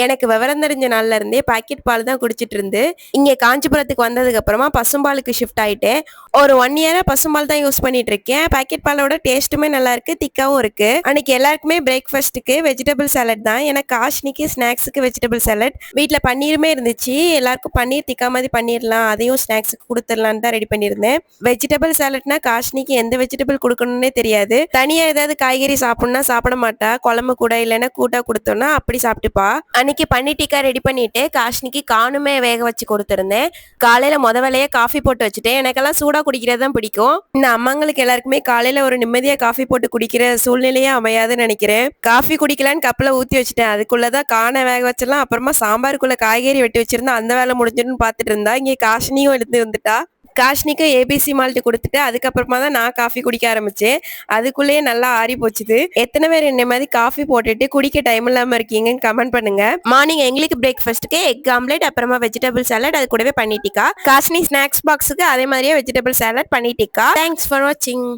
எனக்கு விவரம் தெரிஞ்ச நாள்ல இருந்தே பாக்கெட் பால் தான் குடிச்சிட்டு இருந்து இங்க காஞ்சிபுரத்துக்கு வந்ததுக்கு அப்புறமா பசும்பாலுக்கு ஷிஃப்ட் ஆயிட்டேன். ஒரு 1 இயரா பசும்பால் தான் யூஸ் பண்ணிட்டு இருக்கேன். பாக்கெட் பாலோட டேஸ்ட்டுமே நல்லா இருக்கு, திக்காவும் இருக்கு. அன்னைக்கு எல்லாருக்குமே பிரேக்ஃபாஸ்ட்டுக்கு வெஜிடபிள் சாலட் தான். எனக்கு ஆஷ்னிக்கு ஸ்நாக்ஸுக்கு வெஜிடபிள் சாலட். வீட்டில் பன்னீருமே இருந்துச்சு. எல்லாருக்கும் பன்னீர் திக்கா மாதிரி பண்ணிடலாம், அதையும் ஸ்நாக்ஸுக்கு கொடுத்துடலான்னு தான் ரெடி பண்ணியிருந்தேன். வெஜிடபிள் சாலட்னா காஷ்னிக்கு எந்த வெஜிடபிள் கொடுக்கணும்னே தெரியாது. தனியா ஏதாவது காய்கறி சாப்பிடணும்னா சாப்பிட மாட்டா. குழம்பு கூட இல்லைன்னா கூட்டா கொடுத்தோம்னா அப்படி சாப்பிட்டுப்பா. அன்னைக்கு பன்னீர் டிக்கா ரெடி பண்ணிட்டு காஷ்னிக்கு காணுமே வேக வச்சு கொடுத்துருந்தேன். காலையில வேலையா காஃபி போட்டு வச்சுட்டேன். எனக்கெல்லாம் சூடா குடிக்கிறது தான் பிடிக்கும். இந்த அம்மாங்களுக்கு எல்லாருக்குமே காலையில ஒரு நிம்மதியா காஃபி போட்டு குடிக்கிற சூழ்நிலையே அமையாதுன்னு நினைக்கிறேன். காஃபி குடிக்கலான்னு கப்பில் ஊற்றி வச்சுட்டேன். அதுக்குள்ளதான் காணை வேக வச்சிடலாம், அப்புறமா சாம்பாருக்குள்ள காய்கறி வெட்டி வச்சிருந்தா அந்த வேலை முடிஞ்சுன்னு பார்த்துட்டு இருந்தா இங்கே காஷ்னியும் எடுத்து வந்துட்டா. காஷ்னிக்கும் ஏபிசி மால்ட்டு கொடுத்துட்டு அதுக்கப்புறமா தான் நான் காஃபி குடிக்க ஆரம்பிச்சேன். அதுக்குள்ளேயே நல்லா ஆறி போச்சுது. எத்தனை பேர் என்ன மாதிரி காஃபி போட்டுட்டு குடிக்க டைம் இல்லாம இருக்கீங்கன்னு கமெண்ட் பண்ணுங்க. மார்னிங் எங்களுக்கு பிரேக்ஃபாஸ்ட்டுக்கு எக் ஆம்லெட், அப்புறமா வெஜிடபிள் சாலட், அது கூடவே பன்னீர் டிக்கா. காஷ்னி ஸ்நாக்ஸ் பாக்ஸுக்கு அதே மாதிரியே vegetable salad, paneer tikka. Thanks for வாட்சிங்.